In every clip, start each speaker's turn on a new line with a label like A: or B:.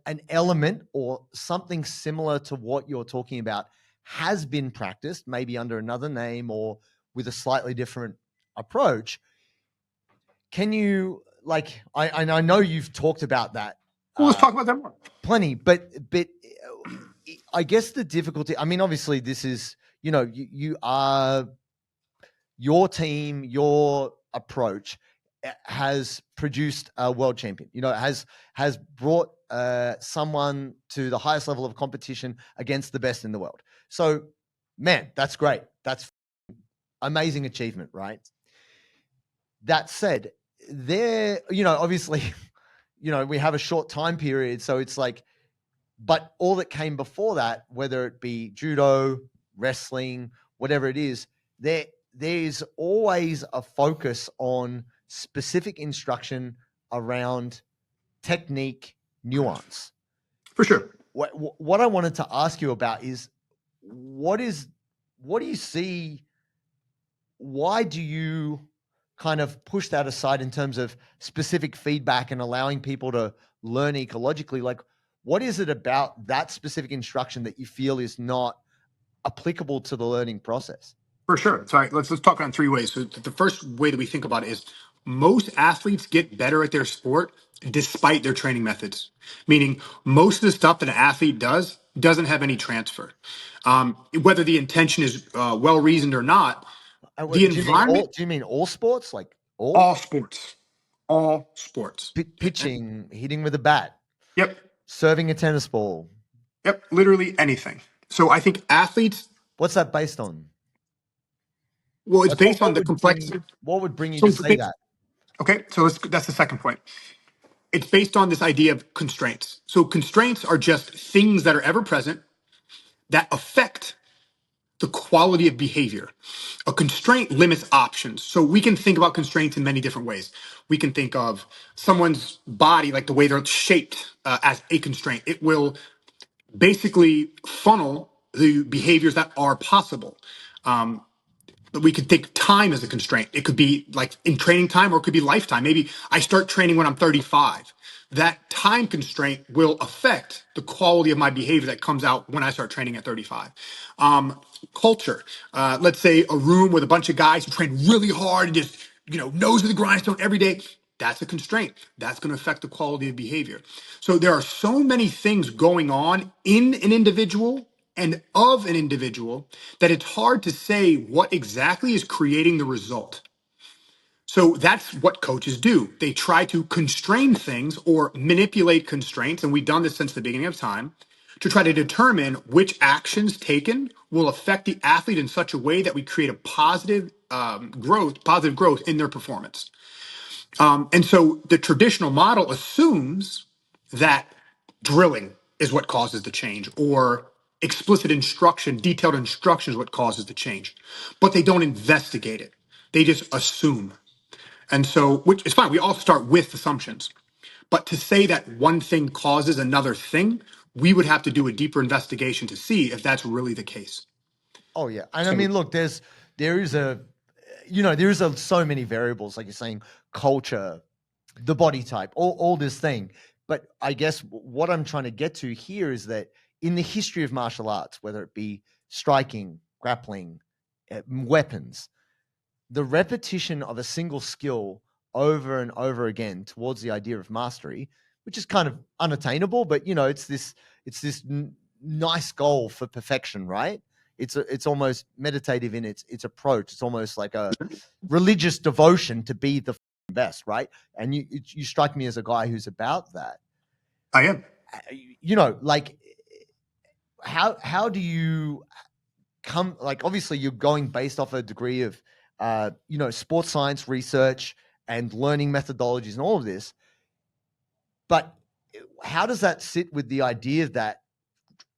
A: an element or something similar to what you're talking about has been practiced, maybe under another name or with a slightly different approach. Can you, like, I know you've talked about that.
B: Well, let's talk about that more.
A: Plenty, but I guess the difficulty, I mean, obviously this is, you are, your team, your approach has produced a world champion, has brought someone to the highest level of competition against the best in the world. So, man, that's great. That's amazing achievement, right? That said, obviously, we have a short time period. So it's like, but all that came before that, whether it be judo, wrestling, whatever it is, there's always a focus on specific instruction around technique, nuance.
B: For sure.
A: What I wanted to ask you about is what do you see? Why do you kind of push that aside in terms of specific feedback and allowing people to learn ecologically? Like, what is it about that specific instruction that you feel is not applicable to the learning process?
B: For sure. So let's talk on three ways. So the first way that we think about it is most athletes get better at their sport despite their training methods, meaning most of the stuff that an athlete does doesn't have any transfer. Whether the intention is well-reasoned or not, the environment...
A: Do you mean all sports? Like
B: all sports. All sports.
A: Pitching, hitting with a bat.
B: Yep.
A: Serving a tennis ball.
B: Yep. Literally anything. So I think athletes...
A: What's that based on?
B: Well, it's based on the complexity.
A: What would bring you to say that?
B: Okay, so that's the second point. It's based on this idea of constraints. So constraints are just things that are ever present that affect the quality of behavior. A constraint limits options. So we can think about constraints in many different ways. We can think of someone's body, like the way they're shaped, as a constraint. It will basically funnel the behaviors that are possible. But we could think time as a constraint. It could be like in training time, or it could be lifetime. Maybe I start training when I'm 35. That time constraint will affect the quality of my behavior that comes out when I start training at 35. Culture. Let's say a room with a bunch of guys who train really hard and just, nose to the grindstone every day. That's a constraint. That's going to affect the quality of behavior. So there are so many things going on in an individual and of an individual that it's hard to say what exactly is creating the result. So that's what coaches do. They try to constrain things or manipulate constraints, and we've done this since the beginning of time, to try to determine which actions taken will affect the athlete in such a way that we create a positive growth in their performance. And so the traditional model assumes that drilling is what causes the change, or explicit instruction, detailed instruction is what causes the change. But they don't investigate it. They just assume. And so, which is fine. We all start with assumptions. But to say that one thing causes another thing, we would have to do a deeper investigation to see if that's really the case.
A: Oh, yeah. And I mean, look, there is so many variables, like you're saying, culture, the body type, all this thing. But I guess what I'm trying to get to here is that in the history of martial arts, whether it be striking, grappling, weapons, the repetition of a single skill over and over again towards the idea of mastery, which is kind of unattainable, but it's this nice goal for perfection, right? It's almost meditative in its approach. It's almost like a religious devotion to be the best, right? And you strike me as a guy who's about that.
B: I am.
A: Like, how do you come? Like, obviously, you're going based off a degree of sports science research and learning methodologies and all of this. But how does that sit with the idea that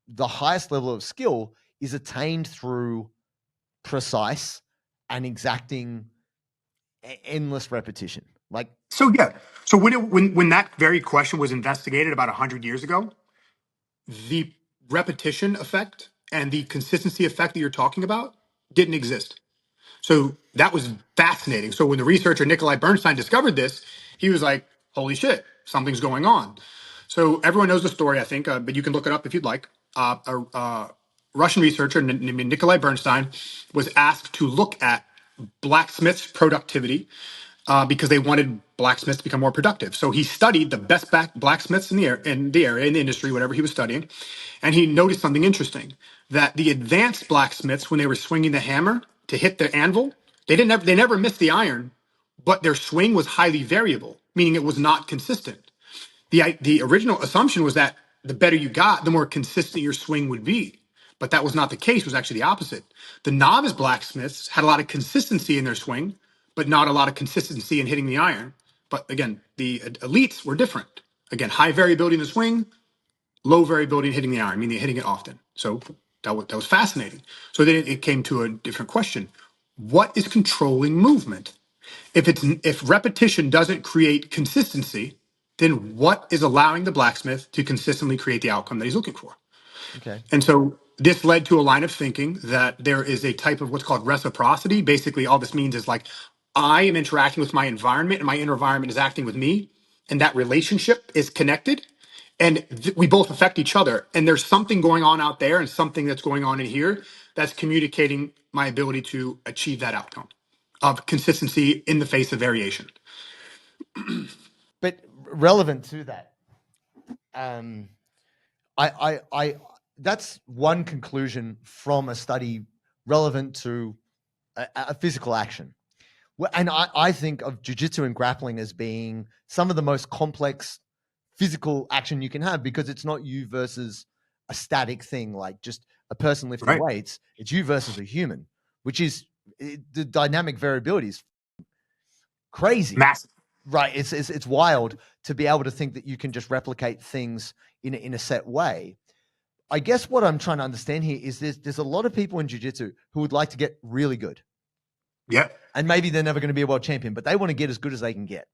A: the highest level of skill is attained through precise and exacting endless repetition?
B: So when that very question was investigated about 100 years ago, the repetition effect and the consistency effect that you're talking about didn't exist. So that was fascinating. So when the researcher Nikolai Bernstein discovered this, he was like, holy shit, something's going on. So everyone knows the story, I think, but you can look it up if you'd like. A Russian researcher named Nikolai Bernstein was asked to look at blacksmiths' productivity because they wanted blacksmiths to become more productive. So he studied the best blacksmiths in the area, in the industry, whatever he was studying, and he noticed something interesting: that the advanced blacksmiths, when they were swinging the hammer to hit the anvil, they never missed the iron, but their swing was highly variable, meaning it was not consistent. The original assumption was that the better you got, the more consistent your swing would be. But that was not the case. It was actually the opposite. The novice blacksmiths had a lot of consistency in their swing, but not a lot of consistency in hitting the iron. But again, the elites were different. Again, high variability in the swing, low variability in hitting the iron, meaning hitting it often. So that was fascinating. So then it came to a different question. What is controlling movement? If repetition doesn't create consistency, then what is allowing the blacksmith to consistently create the outcome that he's looking for?
A: Okay.
B: And so this led to a line of thinking that there is a type of what's called reciprocity. Basically, all this means is like I am interacting with my environment and my environment is acting with me, and that relationship is connected. And we both affect each other. And there's something going on out there and something that's going on in here that's communicating my ability to achieve that outcome of consistency in the face of variation.
A: But relevant to that, um, I that's one conclusion from a study relevant to a physical action. And I think of jiu-jitsu and grappling as being some of the most complex physical action you can have, because it's not you versus a static thing like just a person lifting
B: Right.
A: weights. It's you versus a human, which is the dynamic variability is crazy.
B: Massive.
A: Right. It's wild to be able to think that you can just replicate things in a set way. I guess what I'm trying to understand here is there's a lot of people in jiu-jitsu who would like to get really good.
B: Yep.
A: And maybe they're never going to be a world champion, but they want to get as good as they can get.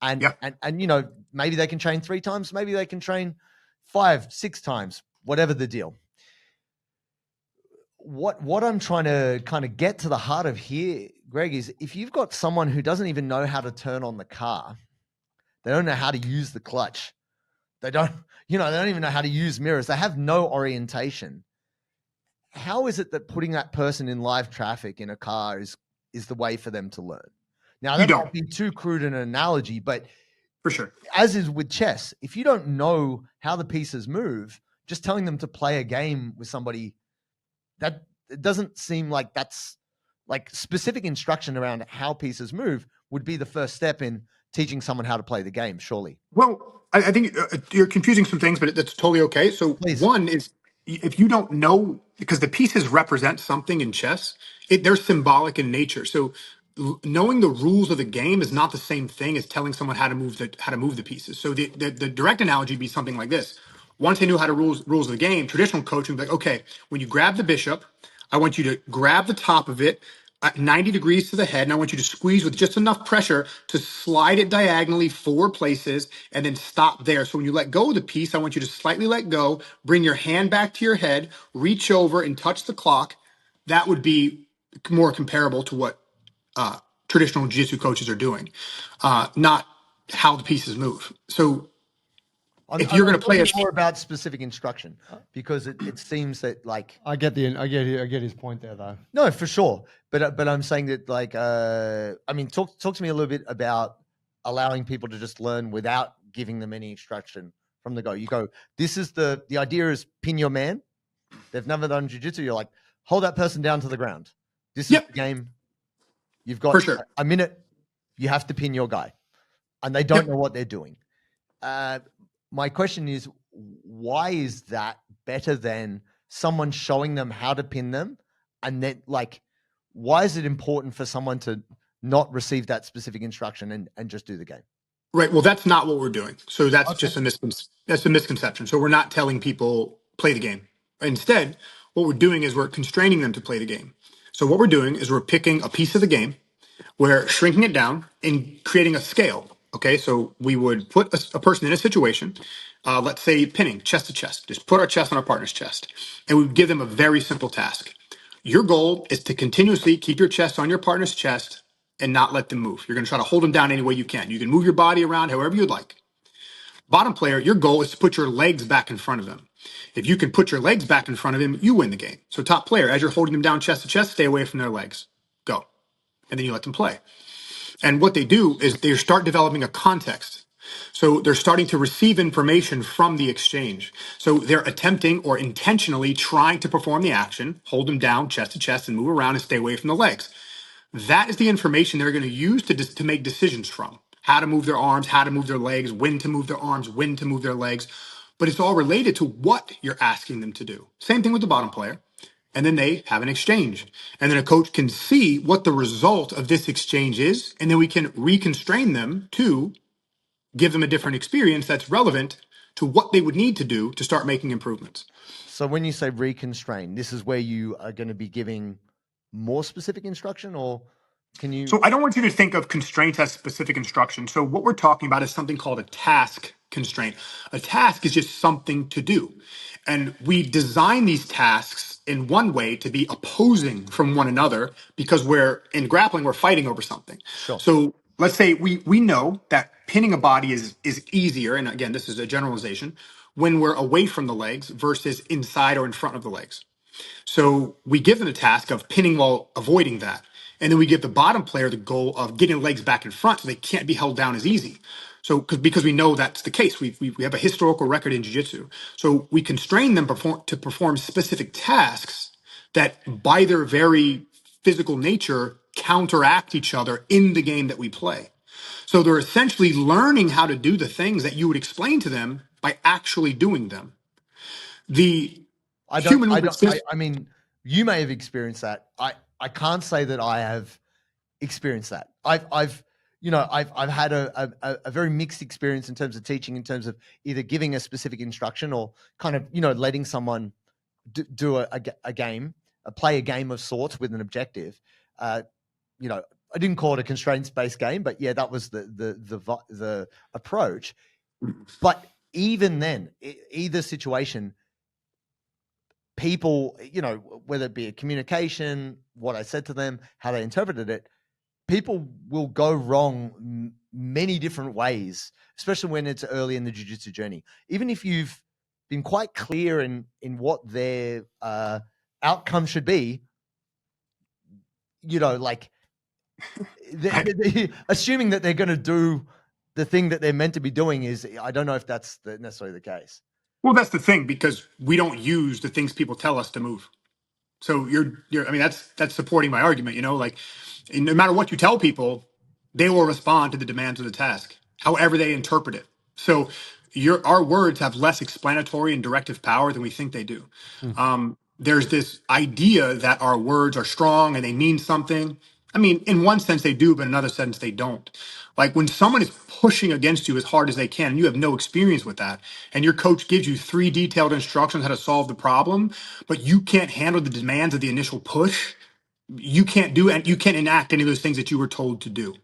A: And
B: Yep.
A: and you know, maybe they can train 3 times, maybe they can train 5, 6 times, whatever the deal. What I'm trying to kind of get to the heart of here, Greg, is if you've got someone who doesn't even know how to turn on the car, they don't know how to use the clutch. They don't even know how to use mirrors. They have no orientation. How is it that putting that person in live traffic in a car is the way for them to learn? Now, that might be too crude an analogy, but
B: for sure,
A: as is with chess, if you don't know how the pieces move, just telling them to play a game with somebody, that it doesn't seem like that's like specific instruction around how pieces move would be the first step in teaching someone how to play the game, surely.
B: Well, I think you're confusing some things, but that's totally okay. So
A: Please.
B: one is if you don't know, because the pieces represent something in chess, they're symbolic in nature. So knowing the rules of the game is not the same thing as telling someone how to move the pieces. So the direct analogy would be something like this. Once they knew how to rules of the game, traditional coaching would be like, okay, when you grab the bishop, I want you to grab the top of it at 90 degrees to the head, and I want you to squeeze with just enough pressure to slide it diagonally 4 places and then stop there. So when you let go of the piece, I want you to slightly let go, bring your hand back to your head, reach over and touch the clock. That would be more comparable to what traditional jiu-jitsu coaches are doing, not how the pieces move. So if you're
A: I'm
B: going to play
A: talking more about specific instruction, because it seems that like
C: I get his point there though.
A: no, for sure, but I'm saying that like I mean, talk to me a little bit about allowing people to just learn without giving them any instruction from the go. You go, this is the idea is pin your man. They've never done jiu-jitsu. You're like, hold that person down to the ground. This is the game. You've got
B: for sure
A: a minute. You have to pin your guy, and they don't know what they're doing. My question is, why is that better than someone showing them how to pin them? And then like, why is it important for someone to not receive that specific instruction and just do the game?
B: Right. Well, that's not what we're doing. So that's just that's a misconception. So we're not telling people play the game. Instead, what we're doing is we're constraining them to play the game. So what we're doing is we're picking a piece of the game, we're shrinking it down and creating a scale. Okay. So we would put a person in a situation, let's say pinning chest to chest, just put our chest on our partner's chest, and we would give them a very simple task. Your goal is to continuously keep your chest on your partner's chest and not let them move. You're going to try to hold them down any way you can. You can move your body around however you'd like. Bottom player, your goal is to put your legs back in front of him. If you can put your legs back in front of him, you win the game. So top player, as you're holding them down chest to chest, stay away from their legs. Go. And then you let them play. And what they do is they start developing a context. So they're starting to receive information from the exchange. So they're attempting or intentionally trying to perform the action, hold them down chest to chest and move around and stay away from the legs. That is the information they're going to use to make decisions from. How to move their arms, how to move their legs, when to move their arms, when to move their legs. But it's all related to what you're asking them to do. Same thing with the bottom player. And then they have an exchange. And then a coach can see what the result of this exchange is. And then we can reconstrain them to give them a different experience that's relevant to what they would need to do to start making improvements.
A: So when you say reconstrain, this is where you are going to be giving more specific instruction, or can you?
B: So I don't want you to think of constraints as specific instruction. So what we're talking about is something called a task constraint. A task is just something to do. And we design these tasks in one way to be opposing from one another because we're in grappling, we're fighting over something.
A: Sure.
B: So let's say we know that pinning a body is easier. And again, this is a generalization when we're away from the legs versus inside or in front of the legs. So we give them the task of pinning while avoiding that. And then we give the bottom player the goal of getting legs back in front so they can't be held down as easy. So because we know that's the case, we have a historical record in jiu-jitsu. So we constrain them to perform specific tasks that by their very physical nature counteract each other in the game that we play. So they're essentially learning how to do the things that you would explain to them by actually doing them. The human movement system.
A: I mean, you may have experienced that. I can't say that I have experienced that. I've had a very mixed experience in terms of teaching, in terms of either giving a specific instruction or kind of, letting someone do a game, play a game of sorts with an objective. I didn't call it a constraints-based game, but yeah, that was the approach. But even then, either situation, people, whether it be a communication, what I said to them, how they interpreted it, people will go wrong many different ways, especially when it's early in the jiu-jitsu journey. Even if you've been quite clear in what their outcome should be, assuming that they're going to do the thing that they're meant to be doing I don't know if that's necessarily the case.
B: Well, that's the thing, because we don't use the things people tell us to move. So I mean, that's supporting my argument, like no matter what you tell people, they will respond to the demands of the task, however they interpret it. So our words have less explanatory and directive power than we think they do. There's this idea that our words are strong and they mean something. I mean, in one sense they do, but in another sense they don't. Like when someone is pushing against you as hard as they can, and you have no experience with that, and your coach gives you 3 detailed instructions how to solve the problem, but you can't handle the demands of the initial push, you can't enact any of those things that you were told to do.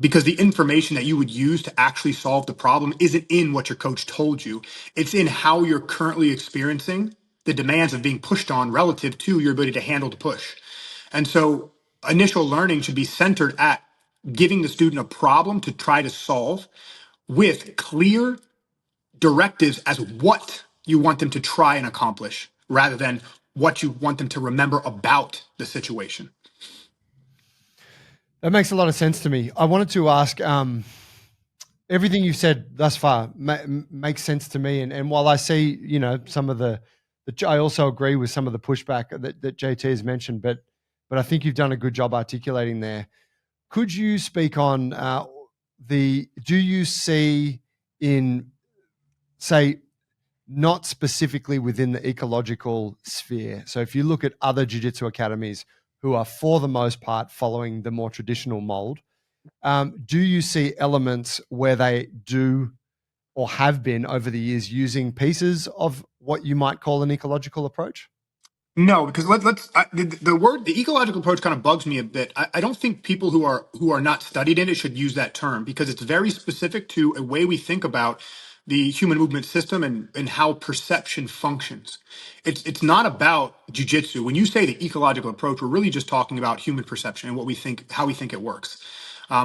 B: Because the information that you would use to actually solve the problem isn't in what your coach told you. It's in how you're currently experiencing the demands of being pushed on relative to your ability to handle the push. And so initial learning should be centered at giving the student a problem to try to solve with clear directives as what you want them to try and accomplish, rather than what you want them to remember about the situation.
C: That makes a lot of sense to me. I wanted to ask, everything you've said thus far makes sense to me. And while I see, some of I also agree with some of the pushback that JT has mentioned, but I think you've done a good job articulating there. Could you speak on do you see in, say, not specifically within the ecological sphere? So if you look at other jiu-jitsu academies who are for the most part following the more traditional mold, do you see elements where they do or have been over the years using pieces of what you might call an ecological approach?
B: No, because the ecological approach kind of bugs me a bit. I don't think people who are not studied in it should use that term, because it's very specific to a way we think about the human movement system and how perception functions. It's not about jiu-jitsu. When you say the ecological approach, we're really just talking about human perception and how we think it works.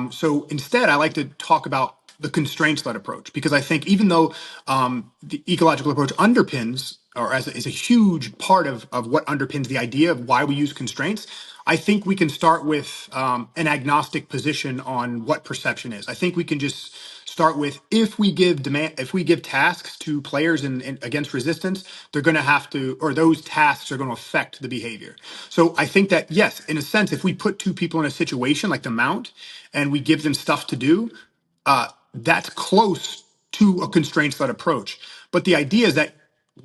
B: So instead, I like to talk about the constraints-led approach, because I think even though the ecological approach underpins, or is a huge part of what underpins the idea of why we use constraints, I think we can start with an agnostic position on what perception is. I think we can just start with, if we give tasks to players in against resistance, they're going to have to, or those tasks are going to affect the behavior. So I think that, yes, in a sense, if we put two people in a situation like the mount and we give them stuff to do, that's close to a constraints-led approach. But the idea is that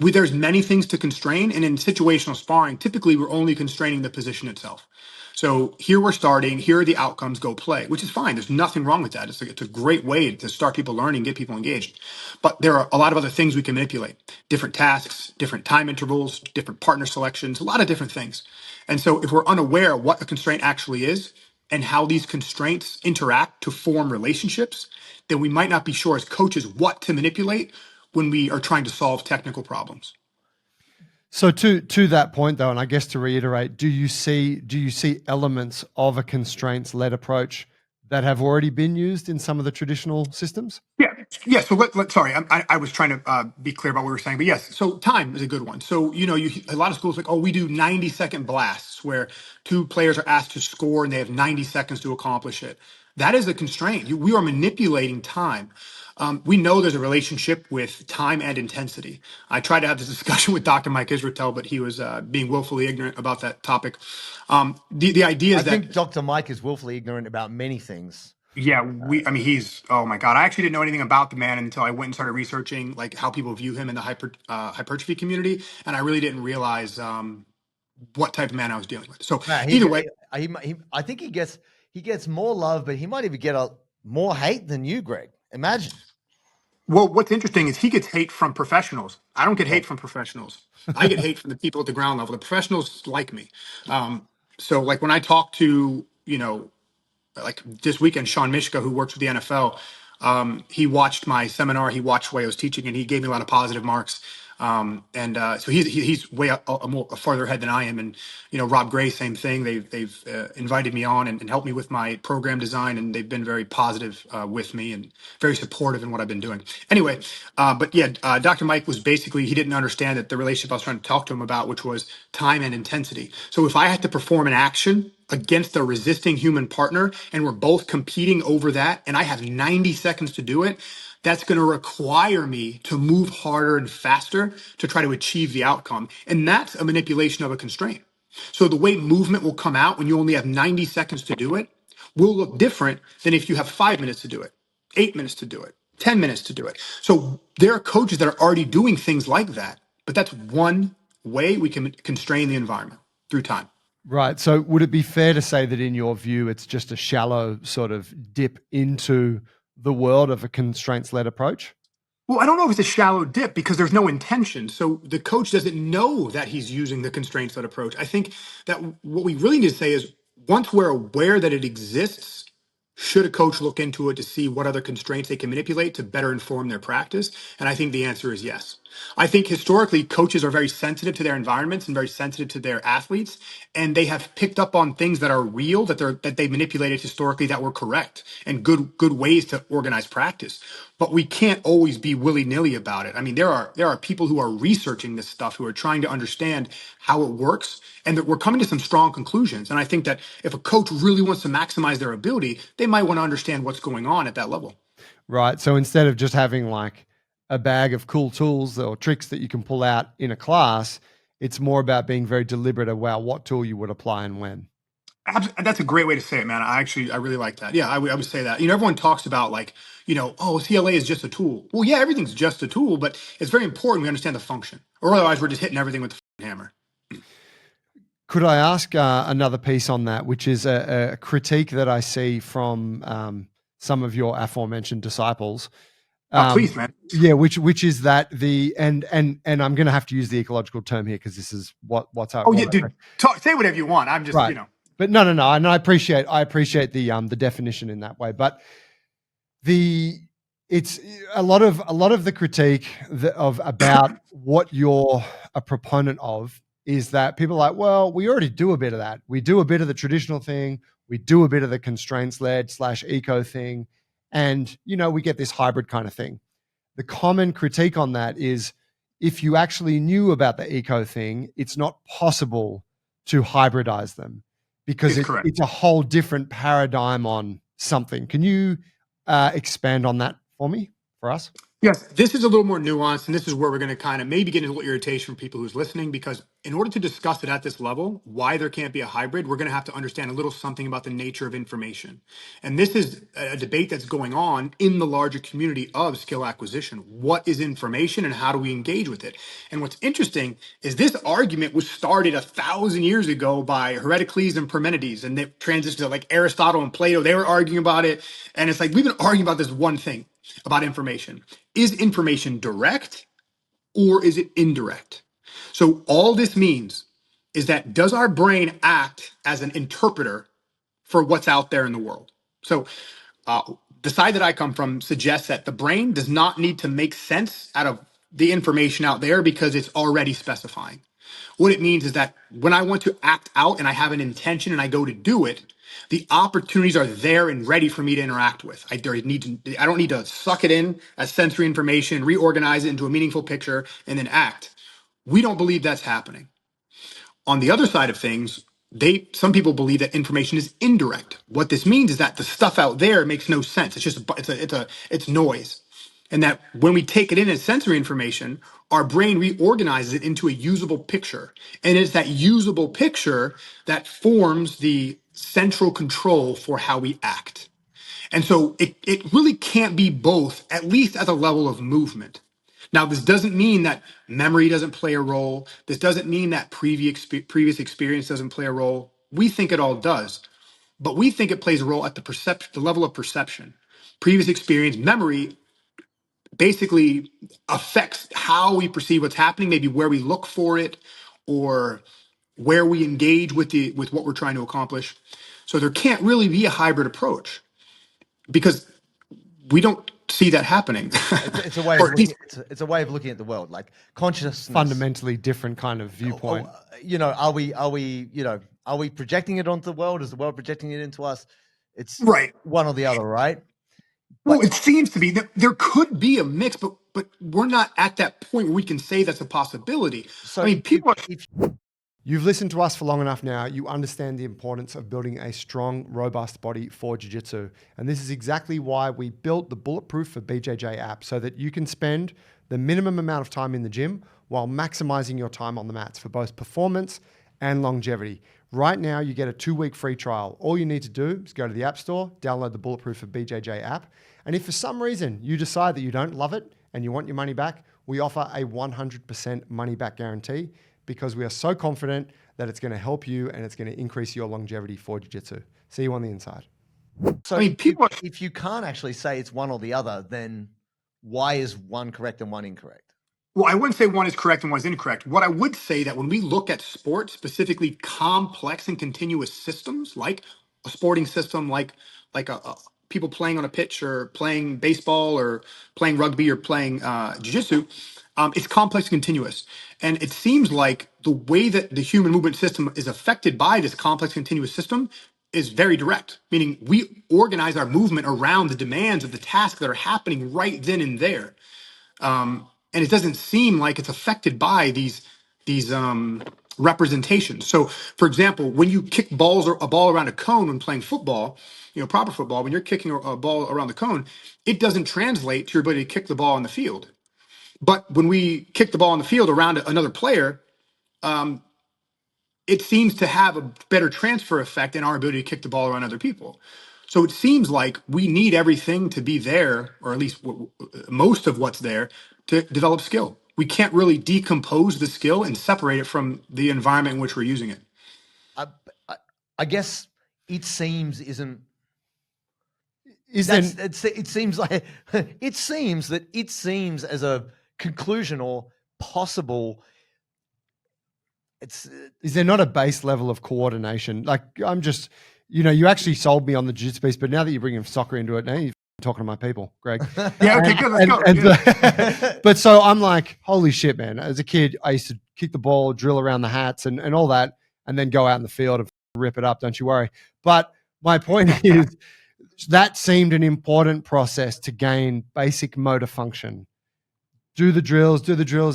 B: there's many things to constrain, and in situational sparring, typically we're only constraining the position itself. So here we're starting, here are the outcomes, go play, which is fine. There's nothing wrong with that. It's a great way to start people learning, get people engaged. But there are a lot of other things we can manipulate. Different tasks, different time intervals, different partner selections, a lot of different things. And so if we're unaware of what a constraint actually is and how these constraints interact to form relationships, then we might not be sure as coaches what to manipulate when we are trying to solve technical problems.
C: So to that point though, and I guess to reiterate, do you see elements of a constraints-led approach that have already been used in some of the traditional systems?
B: Yeah. So sorry, I was trying to be clear about what we were saying, but yes. So time is a good one. So a lot of schools like, oh, we do 90-second blasts where two players are asked to score and they have 90 seconds to accomplish it. That is a constraint. We are manipulating time. We know there's a relationship with time and intensity. I tried to have this discussion with Dr. Mike Israetel, but he was being willfully ignorant about that topic. The idea is
A: I think Dr. Mike is willfully ignorant about many things.
B: Yeah, he's, oh my God. I actually didn't know anything about the man until I went and started researching like how people view him in the hypertrophy community. And I really didn't realize what type of man I was dealing with. So either way,
A: I think he gets more love, but he might even get more hate than you, Greg. Imagine.
B: well, what's interesting is he gets hate from professionals. I don't get hate from professionals. I get hate from the people at the ground level. The professionals like me. So like when I talk to, like this weekend, Sean Mishka, who works with the NFL, he watched my seminar, he watched what I was teaching, and he gave me a lot of positive marks. So he's way farther ahead than I am. And Rob Gray, same thing. They've invited me on and helped me with my program design, and they've been very positive with me and very supportive in what I've been doing. Anyway, Dr. Mike was basically, he didn't understand that the relationship I was trying to talk to him about, which was time and intensity. So if I had to perform an action against a resisting human partner and we're both competing over that, and I have 90 seconds to do it, that's going to require me to move harder and faster to try to achieve the outcome. And that's a manipulation of a constraint. So the way movement will come out when you only have 90 seconds to do it will look different than if you have 5 minutes to do it, 8 minutes to do it, 10 minutes to do it. So there are coaches that are already doing things like that, but that's one way we can constrain the environment through time.
C: Right. So would it be fair to say that in your view, it's just a shallow sort of dip into the world of a constraints-led approach?
B: Well, I don't know if it's a shallow dip because there's no intention. So the coach doesn't know that he's using the constraints-led approach. I think that what we really need to say is once we're aware that it exists, should a coach look into it to see what other constraints they can manipulate to better inform their practice? And I think the answer is yes. I think historically coaches are very sensitive to their environments and very sensitive to their athletes, and they have picked up on things that are real that they manipulated historically that were correct and good ways to organize practice. But we can't always be willy-nilly about it. I mean, there are people who are researching this stuff, who are trying to understand how it works, and that we're coming to some strong conclusions. And I think that if a coach really wants to maximize their ability, they might want to understand what's going on at that level.
C: Right. So instead of just having like a bag of cool tools or tricks that you can pull out in a class, it's more about being very deliberate about what tool you would apply and when.
B: That's a great way to say it, man. I really like that. Yeah, I would say that. Everyone talks about like, oh, CLA is just a tool. Well, yeah, everything's just a tool, but it's very important we understand the function, or otherwise we're just hitting everything with the hammer.
C: Could I ask another piece on that, which is a critique that I see from some of your aforementioned disciples?
B: Please, man.
C: Yeah, which is that and I'm going to have to use the ecological term here because this is what's up.
B: Oh yeah, dude. Say whatever you want. I'm just
C: right. But no, and I appreciate the definition in that way. But it's a lot of the critique about what you're a proponent of is that people are like, well, we already do a bit of that. We do a bit of the traditional thing. We do a bit of the constraints-led /eco thing. And, we get this hybrid kind of thing. The common critique on that is if you actually knew about the eco thing, it's not possible to hybridize them because
B: It's correct.
C: it's a whole different paradigm on something. Can you expand on that for us?
B: Yes, this is a little more nuanced, and this is where we're going to kind of maybe get a little irritation from people who's listening, because in order to discuss it at this level, why there can't be a hybrid, we're going to have to understand a little something about the nature of information. And this is a debate that's going on in the larger community of skill acquisition. What is information and how do we engage with it? And what's interesting is this argument was started 1,000 years ago by Heracles and Parmenides, and they transitioned to like Aristotle and Plato. They were arguing about it. And it's like, we've been arguing about this one thing about information. Is information direct or is it indirect? So all this means is that, does our brain act as an interpreter for what's out there in the world? So the side that I come from suggests that the brain does not need to make sense out of the information out there because it's already specifying. What it means is that when I want to act out and I have an intention and I go to do it, the opportunities are there and ready for me to interact with. I don't need to suck it in as sensory information, reorganize it into a meaningful picture, and then act. We don't believe that's happening. On the other side of things, some people believe that information is indirect. What this means is that the stuff out there makes no sense. It's just it's noise. And that when we take it in as sensory information, our brain reorganizes it into a usable picture. And it's that usable picture that forms the central control for how we act. And so it really can't be both, at least at the level of movement. Now, this doesn't mean that memory doesn't play a role. This doesn't mean that previous experience doesn't play a role. We think it all does, but we think it plays a role at the level of perception. Previous experience, memory, basically affects how we perceive what's happening, maybe where we look for it or where we engage with what we're trying to accomplish. So there can't really be a hybrid approach because we don't see that happening.
A: It's a way of looking, it's a way of looking at the world, like consciousness.
C: Fundamentally different kind of viewpoint.
A: Are we projecting it onto the world? Is the world projecting it into us? It's
B: right,
A: one or the other, right?
B: Well, it seems to be that there could be a mix, but we're not at that point where we can say that's a possibility.
A: So
B: I mean, people
C: You've listened to us for long enough now. You understand the importance of building a strong, robust body for Jiu Jitsu. And this is exactly why we built the Bulletproof for BJJ app, so that you can spend the minimum amount of time in the gym while maximizing your time on the mats for both performance and longevity. Right now, you get a 2-week free trial. All you need to do is go to the App Store, download the Bulletproof for BJJ app. And if for some reason you decide that you don't love it and you want your money back, we offer a 100% money back guarantee, because we are so confident that it's going to help you and it's going to increase your longevity for Jiu Jitsu. See you on the inside.
A: So if you can't actually say it's one or the other, then why is one correct and one incorrect?
B: Well, I wouldn't say one is correct and one is incorrect. What I would say that when we look at sports, specifically complex and continuous systems, like a sporting system, like a people playing on a pitch or playing baseball or playing rugby or playing jiu-jitsu, it's complex and continuous. And it seems like the way that the human movement system is affected by this complex continuous system is very direct, meaning we organize our movement around the demands of the tasks that are happening right then and there. And it doesn't seem like it's affected by these representations. So, for example, when you kick a ball around a cone when playing football, proper football, when you're kicking a ball around the cone, it doesn't translate to your ability to kick the ball on the field. But when we kick the ball on the field around another player, it seems to have a better transfer effect in our ability to kick the ball around other people. So it seems like we need everything to be there, or at least most of what's there, to develop skill. We can't really decompose the skill and separate it from the environment in which we're using it.
A: I guess it seems isn't. It seems like it seems as a conclusion or possible.
C: Is there not a base level of coordination? Like, I'm just, you actually sold me on the jiu-jitsu piece, but now that you're bringing soccer into it, now you're talking to my people, Greg.
B: Yeah, okay, good. Let's
C: go. But so I'm like, holy shit, man. As a kid, I used to kick the ball, drill around the hats and all that, and then go out in the field and rip it up. Don't you worry. But my point is, That seemed an important process to gain basic motor function. Do the drills,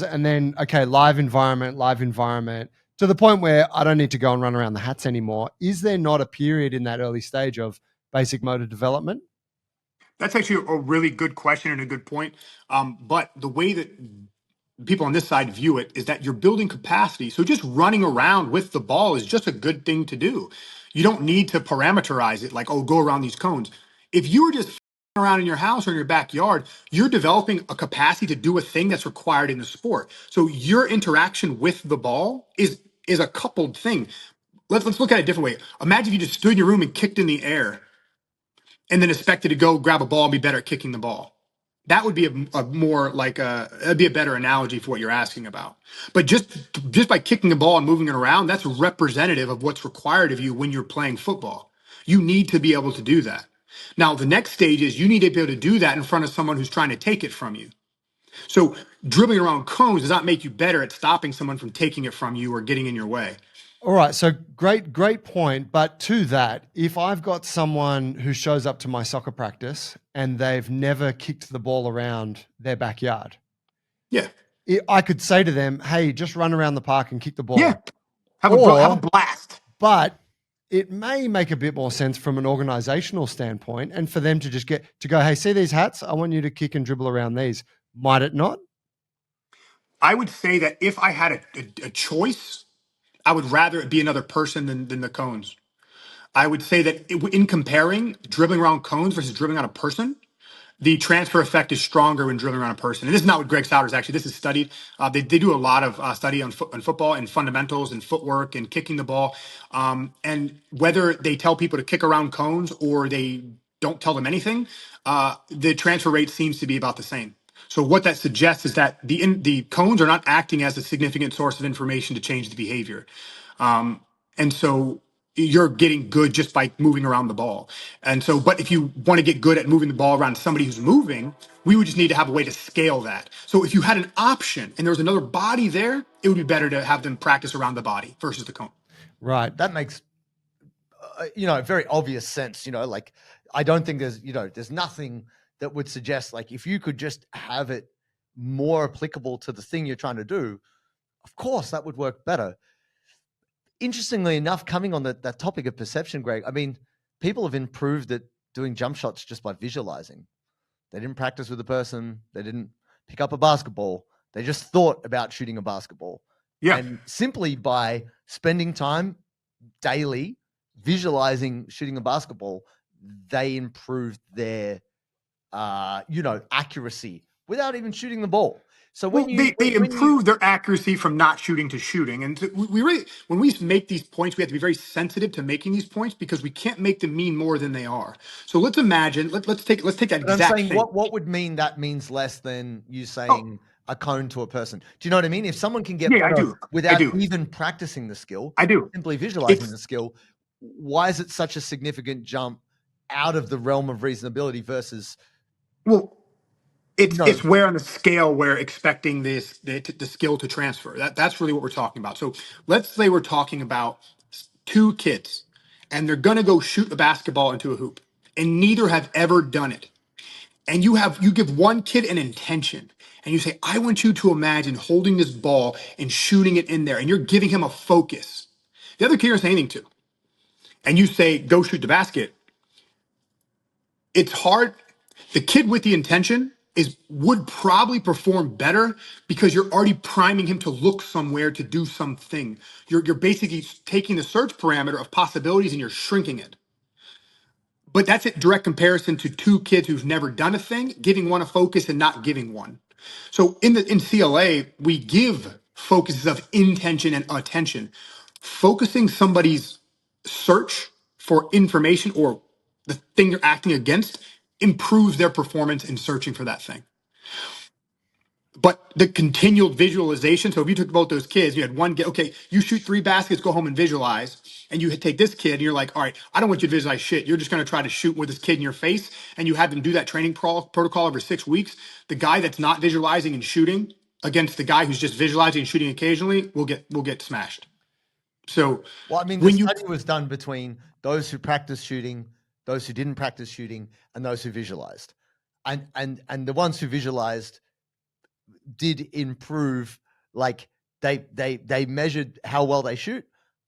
C: and then, okay, live environment, to the point where I don't need to go and run around the hats anymore. Is there not a period in that early stage of basic motor development?
B: That's actually a really good question and a good point. But the way that people on this side view it is that you're building capacity. So just running around with the ball is just a good thing to do. You don't need to parameterize it like, oh, go around these cones. If you were just around in your house or in your backyard, you're developing a capacity to do a thing that's required in the sport. So your interaction with the ball is a coupled thing. Let's look at it a different way. Imagine if you just stood in your room and kicked in the air and then expected to go grab a ball and be better at kicking the ball. That would be a more like that'd be a better analogy for what you're asking about. But just by kicking the ball and moving it around, that's representative of what's required of you when you're playing football. You need to be able to do that. Now, the next stage is you need to be able to do that in front of someone who's trying to take it from you. So dribbling around cones does not make you better at stopping someone from taking it from you or getting in your way.
C: All right, so great point. But to that, if I've got someone who shows up to my soccer practice and they've never kicked the ball around their backyard,
B: Yeah.
C: I could say to them, hey, just run around the park and kick the ball.
B: Yeah. Have a blast.
C: But it may make a bit more sense from an organizational standpoint and for them to just go, hey, see these hats? I want you to kick and dribble around these. Might it not?
B: I would say that if I had a choice, I would rather it be another person than the cones. I would say that in comparing dribbling around cones versus dribbling on a person, the transfer effect is stronger when dribbling around a person. And this is not what Greg Souders actually, this is studied. They do a lot of study on football and fundamentals and footwork and kicking the ball. And whether they tell people to kick around cones or they don't tell them anything, the transfer rate seems to be about the same. So what that suggests is that the cones are not acting as a significant source of information to change the behavior. And so you're getting good just by moving around the ball. And so, but if you want to get good at moving the ball around somebody who's moving, we would just need to have a way to scale that. So if you had an option and there was another body there, it would be better to have them practice around the body versus the cone.
C: Right.
A: That makes, very obvious sense. Like I don't think there's nothing that would suggest like if you could just have it more applicable to the thing you're trying to do, of course that would work better. Interestingly enough, coming on that topic of perception, Greg, I mean, people have improved at doing jump shots just by visualizing. They didn't practice with the person. They didn't pick up a basketball. They just thought about shooting a basketball.
B: Yeah.
A: And simply by spending time daily visualizing shooting a basketball, they improved their, accuracy without even shooting the ball. So when
B: they improve their accuracy from not shooting to shooting, and we really, when we make these points, we have to be very sensitive to making these points because we can't make them mean more than they are. So let's imagine, let's take that exact thing.
A: What would mean that means less than you saying a cone to a person? Do you know what I mean? If someone can get better without even practicing the skill, simply visualizing the skill, why is it such a significant jump out of the realm of reasonability versus?
B: Well, it's where on the scale we're expecting the skill to transfer. That's really what we're talking about. So let's say we're talking about two kids and they're going to go shoot a basketball into a hoop and neither have ever done it. And you give one kid an intention and you say, I want you to imagine holding this ball and shooting it in there. And you're giving him a focus. The other kid you're saying anything to. And you say, go shoot the basket. It's hard. The kid with the intention would probably perform better because you're already priming him to look somewhere to do something. You're basically taking the search parameter of possibilities and you're shrinking it. But that's a direct comparison to two kids who've never done a thing, giving one a focus and not giving one. So in CLA, we give focuses of intention and attention. Focusing somebody's search for information or the thing they're acting against improves their performance in searching for that thing. But the continual visualization, so if you took both those kids, you had one get, okay, you shoot 3 baskets, go home and visualize, and you take this kid and you're like, all right, I don't want you to visualize shit. You're just going to try to shoot with this kid in your face, and you have them do that training protocol over 6 weeks. The guy that's not visualizing and shooting against the guy who's just visualizing and shooting occasionally will get smashed. So
A: the study was done between those who practice shooting those who didn't practice shooting, and those who visualized. And the ones who visualized did improve. Like they measured how well they shoot.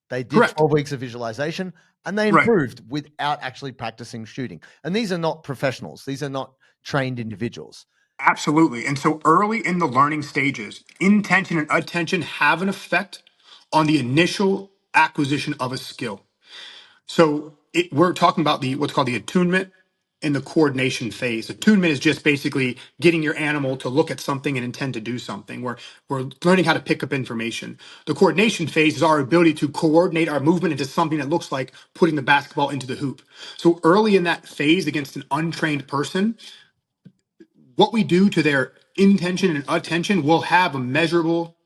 A: They did
B: Correct.
A: 12 weeks of visualization, and they
B: Right.
A: improved without actually practicing shooting. And these are not professionals. These are not trained individuals.
B: Absolutely. And so early in the learning stages, intention and attention have an effect on the initial acquisition of a skill. So we're talking about the what's called the attunement and the coordination phase. Attunement is just basically getting your animal to look at something and intend to do something. We're learning how to pick up information. The coordination phase is our ability to coordinate our movement into something that looks like putting the basketball into the hoop. So early in that phase against an untrained person, what we do to their intention and attention will have a measurable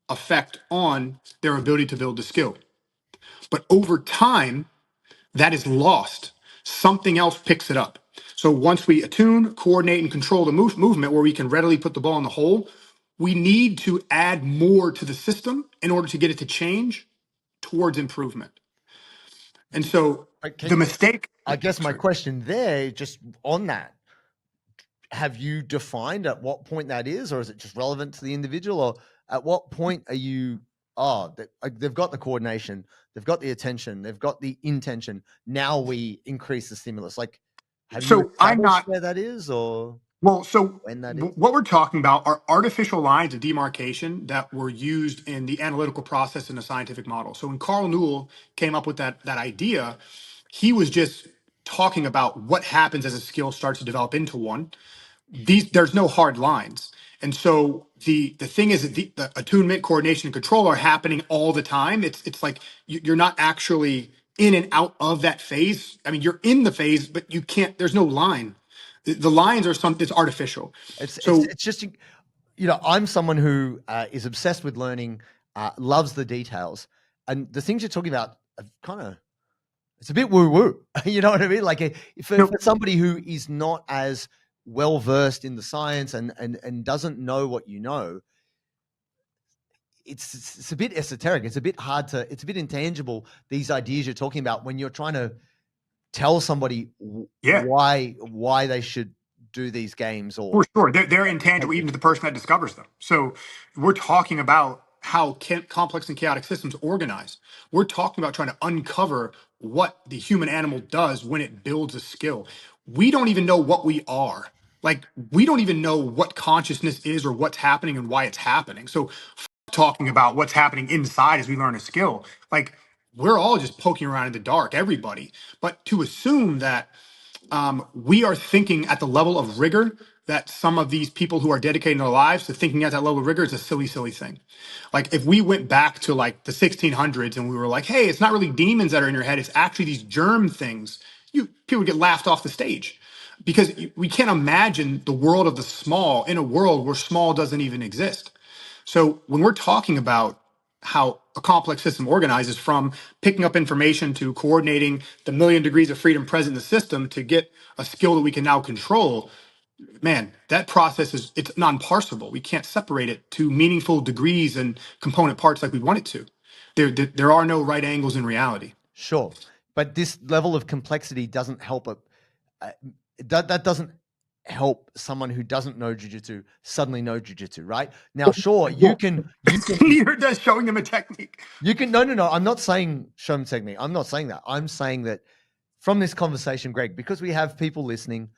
B: effect on their ability to build the skill. But over time, that is lost. Something else picks it up. So once we attune, coordinate, and control the movement where we can readily put the ball in the hole, we need to add more to the system in order to get it to change towards improvement. And so the mistake.
A: I guess my
B: Sorry.
A: question there, just on that, have you defined at what point that is, or is it just relevant to the individual, or at what point are you, they've got the coordination, they've got the attention, they've got the intention, now we increase the stimulus? Like, have you
B: I'm
A: established
B: not.
A: where that is, or
B: Well, so
A: when that is?
B: what we're talking about are artificial lines of demarcation that were used in the analytical process in the scientific model. So when Carl Newell came up with that idea, he was just talking about what happens as a skill starts to develop into one. There's no hard lines. And so the thing is that the attunement, coordination, and control are happening all the time. It's like you're not actually in and out of that phase. I mean, you're in the phase, but you can't. There's no line. The lines are something. It's artificial.
A: It's
B: So
A: just, I'm someone who is obsessed with learning, loves the details, and the things you're talking about are kind of, it's a bit woo woo. You know what I mean? Like for somebody who is not as well versed in the science and doesn't know what you know, it's a bit esoteric. It's a bit hard to, it's a bit intangible, these ideas you're talking about, when you're trying to tell somebody why they should do these games. Or
B: for sure, they're intangible even to the person that discovers them. So we're talking about how complex and chaotic systems organize. We're talking about trying to uncover what the human animal does when it builds a skill. We don't even know what we are. Like, we don't even know what consciousness is or what's happening and why it's happening. So talking about what's happening inside as we learn a skill, like, we're all just poking around in the dark, everybody. But to assume that we are thinking at the level of rigor that some of these people who are dedicating their lives to thinking at that level of rigor is a silly, silly thing. Like, if we went back to like the 1600s and we were like, hey, it's not really demons that are in your head, it's actually these germ things, people would get laughed off the stage, because we can't imagine the world of the small in a world where small doesn't even exist. So when we're talking about how a complex system organizes, from picking up information to coordinating the million degrees of freedom present in the system to get a skill that we can now control, man, that process it's non-parsable. We can't separate it to meaningful degrees and component parts like we want it to. There are no right angles in reality.
A: Sure, but this level of complexity doesn't help that doesn't help someone who doesn't know jiu-jitsu suddenly know jiu-jitsu, right? Now, sure, you can
B: You're just showing them a technique.
A: no, I'm not saying show them technique. I'm not saying that. I'm saying that from this conversation, Greg, because we have people listening,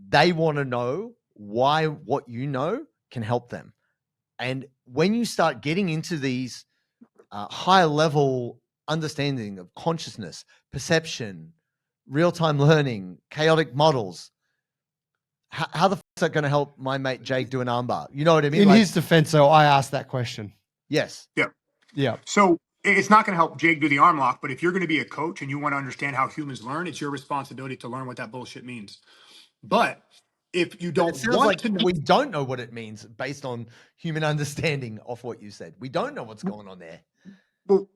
A: they want to know why what you know can help them. And when you start getting into these higher level understanding of consciousness, perception, real-time learning, chaotic models, how the f is that going to help my mate Jake do an armbar? You know what I mean?
C: In his defense, though, I asked that question.
A: Yes.
B: Yeah.
C: Yeah.
B: So it's not going to help Jake do the arm lock, but if you're going to be a coach and you want to understand how humans learn, it's your responsibility to learn what that bullshit means. But if you don't
A: It sounds
B: want
A: like
B: to know,
A: we don't know what it means based on human understanding of what you said. We don't know what's going on there.
B: well,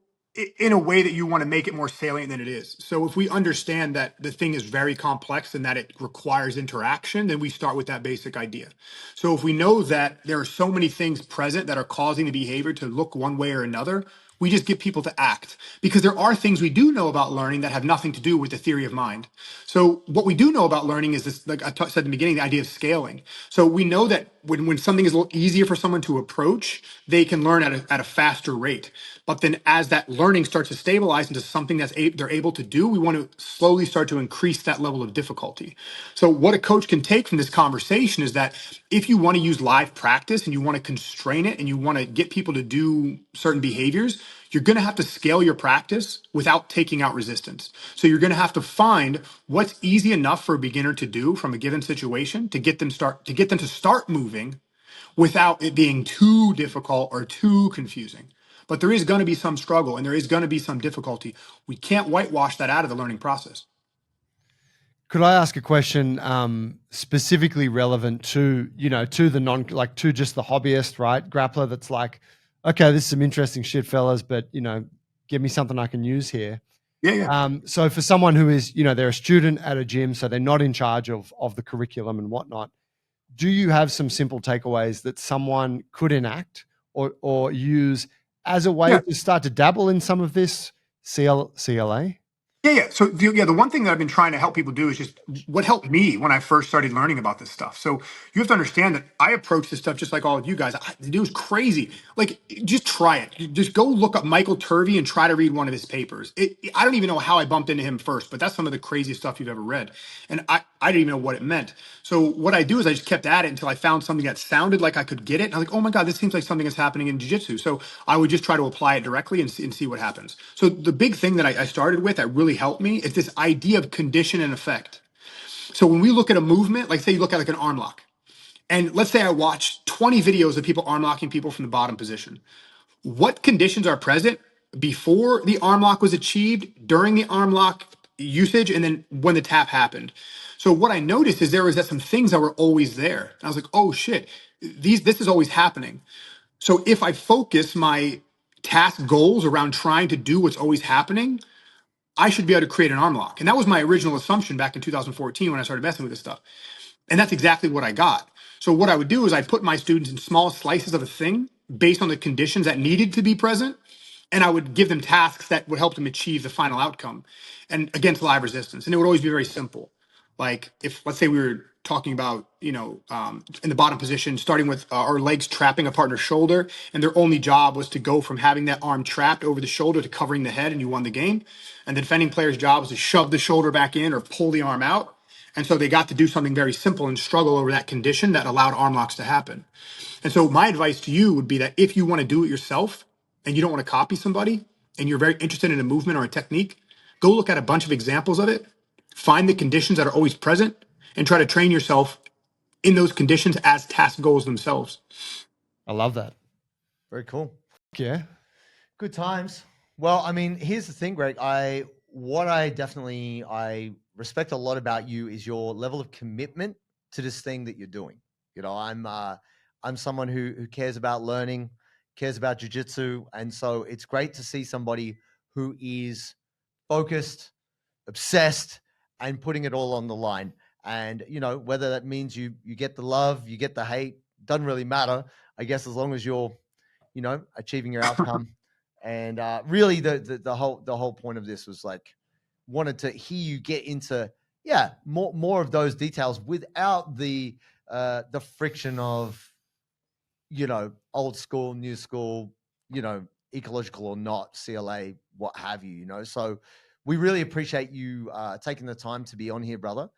B: in a way that you want to make it more salient than it is. So if we understand that the thing is very complex and that it requires interaction, then we start with that basic idea. So if we know that there are so many things present that are causing the behavior to look one way or another, We just get people to act, because there are things we do know about learning that have nothing to do with the theory of mind. So what we do know about learning is this, like I said in the beginning, the idea of scaling. So we know that when something is a little easier for someone to approach, they can learn at a faster rate. But then as that learning starts to stabilize into something they're able to do, we want to slowly start to increase that level of difficulty. So what a coach can take from this conversation is that if you want to use live practice and you want to constrain it and you want to get people to do certain behaviors, you're going to have to scale your practice without taking out resistance. So you're going to have to find what's easy enough for a beginner to do from a given situation to get them to start moving without it being too difficult or too confusing. But there is going to be some struggle and there is going to be some difficulty. We can't whitewash that out of the learning process.
C: Could I ask a question specifically relevant to, to the to just the hobbyist, right? Grappler that's like, okay, this is some interesting shit, fellas, but, give me something I can use here.
B: Yeah.
C: So for someone who is, they're a student at a gym, so they're not in charge of the curriculum and whatnot, do you have some simple takeaways that someone could enact or use as a way to start to dabble in some of this CLA?
B: Yeah. So the one thing that I've been trying to help people do is just what helped me when I first started learning about this stuff. So you have to understand that I approach this stuff just like all of you guys. The dude's crazy. Like, just try it. You just go look up Michael Turvey and try to read one of his papers. I don't even know how I bumped into him first, but that's some of the craziest stuff you've ever read. And I didn't even know what it meant. So what I do is I just kept at it until I found something that sounded like I could get it. And I was like, oh my God, this seems like something that's happening in jiu-jitsu. So I would just try to apply it directly and see what happens. So the big thing that I started with that really helped me is this idea of condition and effect. So when we look at a movement, like say you look at like an arm lock, and let's say I watch 20 videos of people arm locking people from the bottom position. What conditions are present before the arm lock was achieved, during the arm lock usage, and then when the tap happened? So what I noticed is there was some things that were always there. And I was like, oh shit, this is always happening. So if I focus my task goals around trying to do what's always happening, I should be able to create an arm lock. And that was my original assumption back in 2014 when I started messing with this stuff. And that's exactly what I got. So what I would do is I'd put my students in small slices of a thing based on the conditions that needed to be present. And I would give them tasks that would help them achieve the final outcome and against live resistance. And it would always be very simple. Like if, let's say we were talking about, in the bottom position, starting with our legs trapping a partner's shoulder, and their only job was to go from having that arm trapped over the shoulder to covering the head, and you won the game. And the defending player's job was to shove the shoulder back in or pull the arm out. And so they got to do something very simple and struggle over that condition that allowed arm locks to happen. And so my advice to you would be that if you want to do it yourself and you don't want to copy somebody and you're very interested in a movement or a technique, go look at a bunch of examples of it, find the conditions that are always present, and try to train yourself in those conditions as task goals themselves.
C: I love that.
A: Very cool.
C: Yeah.
A: Good times. Well, I mean, here's the thing, Greg. I respect a lot about you is your level of commitment to this thing that you're doing. I'm someone who cares about learning, cares about jiu-jitsu. And so it's great to see somebody who is focused, obsessed, and putting it all on the line. And, whether that means you get the love, you get the hate, doesn't really matter, I guess, as long as you're, achieving your outcome. And really the whole point of this was like, wanted to hear you get into, more of those details without the friction of, old school, new school, ecological or not, CLA, what have you, So we really appreciate you taking the time to be on here, brother.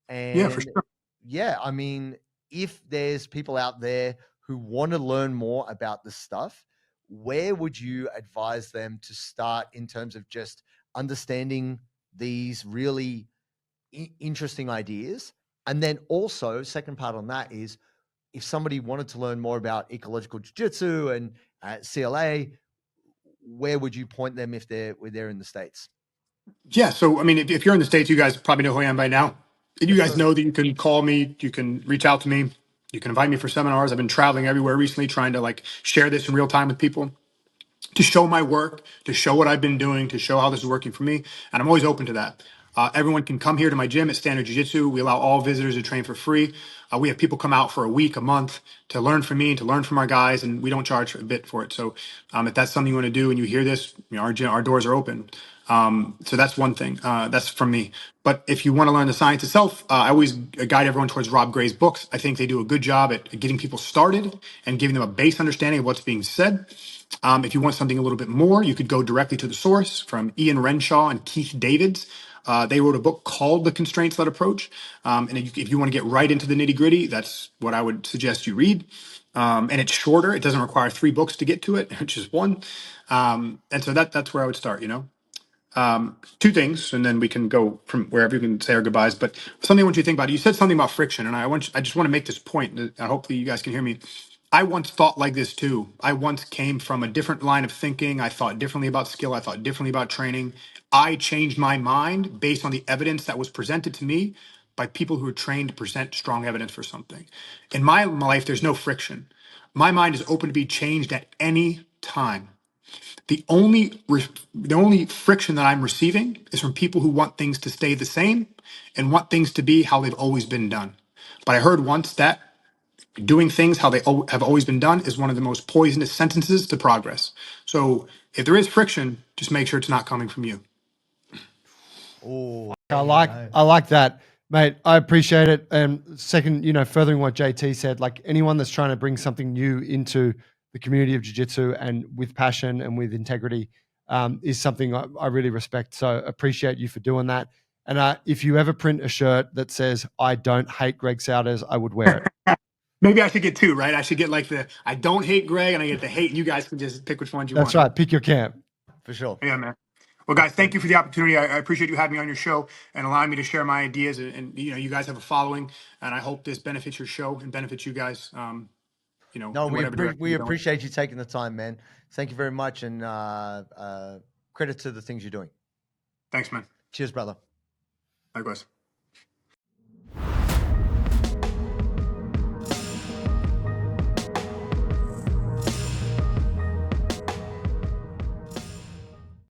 A: And
B: yeah, for sure.
A: Yeah, I mean, if there's people out there who want to learn more about this stuff, where would you advise them to start in terms of just understanding these really interesting ideas? And then also, second part on that is, if somebody wanted to learn more about ecological jiu-jitsu and CLA, where would you point them if they're in the States?
B: Yeah. So, I mean, if you're in the States, you guys probably know who I am by now. And you guys know that you can call me, you can reach out to me, you can invite me for seminars. I've been traveling everywhere recently, trying to share this in real time with people, to show my work, to show what I've been doing, to show how this is working for me. And I'm always open to that. Everyone can come here to my gym at Standard Jiu Jitsu. We allow all visitors to train for free. We have people come out for a week, a month to learn from me and to learn from our guys, and we don't charge a bit for it. So if that's something you want to do and you hear this, our doors are open. So that's one thing. That's from me. But if you want to learn the science itself, I always guide everyone towards Rob Gray's books. I think they do a good job at getting people started and giving them a base understanding of what's being said. If you want something a little bit more, you could go directly to the source from Ian Renshaw and Keith Davids. They wrote a book called The Constraints-Led Approach. And if you want to get right into the nitty-gritty, that's what I would suggest you read. And it's shorter. It doesn't require 3 books to get to it, which is 1. And so that's where I would start, 2 things, and then we can go from wherever you can say our goodbyes. But something I want you to think about. You said something about friction, and I just want to make this point, and hopefully you guys can hear me. I once thought like this too. I once came from a different line of thinking. I thought differently about skill. I thought differently about training. I changed my mind based on the evidence that was presented to me by people who are trained to present strong evidence for something. In my life, there's no friction. My mind is open to be changed at any time. The only friction that I'm receiving is from people who want things to stay the same and want things to be how they've always been done. But I heard once that doing things how they have always been done is one of the most poisonous sentences to progress. So if there is friction, just make sure it's not coming from you.
A: Oh,
C: I like that, mate. I appreciate it. And second, furthering what JT said, like anyone that's trying to bring something new into the community of jiu-jitsu and with passion and with integrity is something I really respect. So appreciate you for doing that. And if you ever print a shirt that says, "I don't hate Greg Souders," I would wear it.
B: Maybe I should get 2, right? I should get like the I don't hate Greg and I get the hate, and you guys can just pick which ones you want.
C: That's right. Pick your camp.
A: for sure.
B: Yeah, man. Well, guys, thank you for the opportunity. I appreciate you having me on your show and allowing me to share my ideas. And you guys have a following, and I hope this benefits your show and benefits you guys.
A: No,
B: in whatever direction
A: we
B: you're going.
A: appreciate you taking the time, man. Thank you very much, and credit to the things you're doing.
B: Thanks, man.
A: Cheers, brother.
B: Likewise.